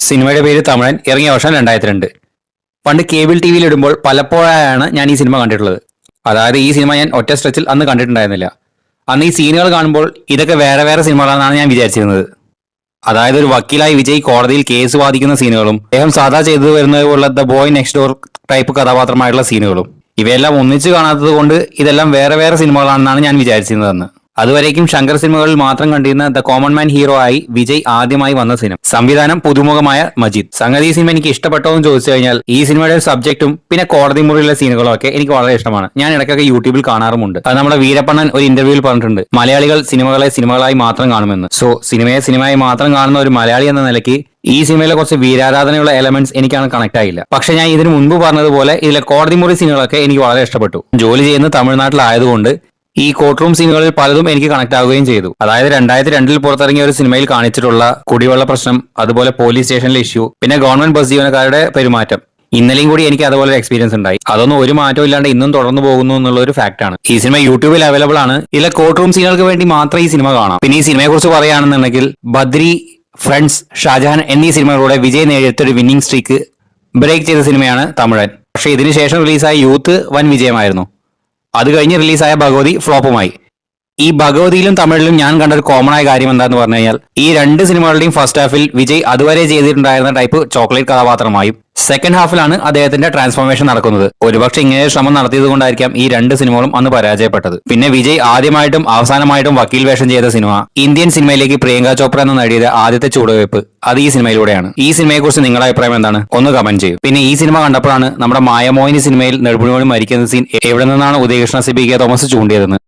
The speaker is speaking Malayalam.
സിനിമയുടെ പേര് തമിഴൻ. ഇറങ്ങിയ വർഷം 2002. പണ്ട് കേബിൾ ടി വിയിൽ ഇടുമ്പോൾ പലപ്പോഴായാണ് ഞാൻ ഈ സിനിമ കണ്ടിട്ടുള്ളത്. അതായത് ഈ സിനിമ ഞാൻ ഒറ്റ സ്ട്രെച്ചിൽ അന്ന് കണ്ടിട്ടുണ്ടായിരുന്നില്ല. അന്ന് ഈ സീനുകൾ കാണുമ്പോൾ ഇതൊക്കെ വേറെ വേറെ സിനിമകളാണെന്നാണ് ഞാൻ വിചാരിച്ചിരുന്നത്. അതായത് ഒരു വക്കീലായി വിജയ് കോടതിയിൽ കേസ് വാദിക്കുന്ന സീനുകളും അദ്ദേഹം സാധാ ചെയ്തു വരുന്നത് പോലുള്ള the boy next door type കഥാപാത്രമായിട്ടുള്ള സീനുകളും ഇവയെല്ലാം ഒന്നിച്ച് കാണാത്തത് കൊണ്ട് ഇതെല്ലാം വേറെ വേറെ സിനിമകളാണെന്നാണ് ഞാൻ വിചാരിച്ചിരുന്നതെന്ന്. അതുവരേക്കും ശങ്കർ സിനിമകളിൽ മാത്രം കണ്ടിരുന്ന ദ കോമൺ മാൻ ഹീറോ ആയി വിജയ് ആദ്യമായി വന്ന സിനിമ. സംവിധാനം പുതുമുഖമായ മജീദ്. സംഗതി ഈ സിനിമ എനിക്ക് ഇഷ്ടപ്പെട്ടോ എന്ന് ചോദിച്ചു കഴിഞ്ഞാൽ ഈ സിനിമയുടെ സബ്ജക്റ്റും പിന്നെ കോടതി മുറിയിലെ സീനുകളും ഒക്കെ എനിക്ക് വളരെ ഇഷ്ടമാണ്. ഞാൻ ഇടയ്ക്കൊക്കെ യൂട്യൂബിൽ കാണാറുമുണ്ട്. അത് നമ്മുടെ വീരപ്പണ്ണൻ ഒരു ഇന്റർവ്യൂവിൽ പറഞ്ഞിട്ടുണ്ട്, മലയാളികൾ സിനിമകളെ സിനിമകളായി മാത്രം കാണുമെന്ന്. സോ സിനിമയെ സിനിമയായി മാത്രം കാണുന്ന ഒരു മലയാളി എന്ന നിലയ്ക്ക് ഈ സിനിമയിലെ കുറച്ച് വീരാരാധനയുള്ള എലമെന്റ്സ് എനിക്കാണ് കണക്ട് ആയില്ല. പക്ഷെ ഞാൻ ഇതിനു മുൻപ് പറഞ്ഞതുപോലെ ഇതിലെ കോടതി മുറി സീനുകളൊക്കെ എനിക്ക് വളരെ ഇഷ്ടപ്പെട്ടു. ജോലി ചെയ്യുന്നത് തമിഴ്നാട്ടിലായതുകൊണ്ട് ഈ കോർട്ട് റൂം സീനുകളിൽ പലതും എനിക്ക് കണക്ട് ആവുകയും ചെയ്തു. അതായത് 2002 പുറത്തിറങ്ങിയ ഒരു സിനിമയിൽ കാണിച്ചിട്ടുള്ള കുടിവെള്ള പ്രശ്നം, അതുപോലെ പോലീസ് സ്റ്റേഷനിലെ ഇഷ്യൂ, പിന്നെ ഗവൺമെന്റ് ബസ് ജീവനക്കാരുടെ പെരുമാറ്റം. ഇന്നലെയും കൂടി എനിക്ക് അതുപോലെ എക്സ്പീരിയൻസ് ഉണ്ടായി. അതൊന്നും ഒരു മാറ്റം ഇല്ലാണ്ട് ഇന്നും തുടർന്നു പോകുന്നു എന്നുള്ള ഒരു ഫാക്ട് ആണ്. ഈ സിനിമ യൂട്യൂബിൽ അവൈലബിൾ ആണ്. ഇതിലെ കോർട്ട് റൂം സീനുകൾക്ക് വേണ്ടി മാത്രം ഈ സിനിമ കാണാം. പിന്നെ ഈ സിനിമയെ കുറിച്ച് പറയുകയാണെന്നുണ്ടെങ്കിൽ ബദ്രി, ഫ്രണ്ട്സ്, ഷാജഹാൻ എന്നീ സിനിമകളിലൂടെ വിജയ് നേടിയെടുത്തൊരു വിന്നിംഗ് സ്ട്രീക്ക് ബ്രേക്ക് ചെയ്ത സിനിമയാണ് തമിഴൻ. പക്ഷേ ഇതിനുശേഷം റിലീസായ യൂത്ത് വൻ വിജയമായിരുന്നു. അത് കഴിഞ്ഞ് റിലീസായ ഭഗവതി ഫ്ലോപ്പുമായി. ഈ ഭഗവതിയിലും തമിഴിലും ഞാൻ കണ്ട ഒരു കോമൺ ആയ കാര്യം എന്താന്ന് പറഞ്ഞു കഴിഞ്ഞാൽ ഈ രണ്ട് സിനിമകളുടെയും ഫസ്റ്റ് ഹാഫിൽ വിജയ് അതുവരെ ചെയ്തിട്ടുണ്ടായിരുന്ന ടൈപ്പ് ചോക്ലേറ്റ് കഥാപാത്രമായും സെക്കൻഡ് ഹാഫിലാണ് അദ്ദേഹത്തിന്റെ ട്രാൻസ്ഫോർമേഷൻ നടക്കുന്നത്. ഒരുപക്ഷെ ഇങ്ങനെ ശ്രമം നടത്തിയത് കൊണ്ടായിരിക്കാം ഈ രണ്ട് സിനിമകളും അന്ന് പരാജയപ്പെട്ടത്. പിന്നെ വിജയ് ആദ്യമായിട്ടും അവസാനമായിട്ടും വക്കീൽ വേഷം ചെയ്ത സിനിമ ഇന്ത്യൻ സിനിമയിലേക്ക് പ്രിയങ്ക ചോപ്ര എന്ന നടിയുടെ ആദ്യത്തെ ചുവടുവയ്പ് അത് ഈ സിനിമയിലൂടെയാണ്. ഈ സിനിമയെ കുറിച്ച് നിങ്ങളുടെ അഭിപ്രായം എന്താണ്? ഒന്ന് കമന്റ് ചെയ്യും. പിന്നെ ഈ സിനിമ കണ്ടപ്പോഴാണ് നമ്മുടെ മായമോഹിനി സിനിമയിൽ നെടുമുടി മരിക്കുന്ന സീൻ എവിടെ നിന്നാണ് ഉദയകൃഷ്ണ CBK തോമസ് ചൂണ്ടിയതെന്ന്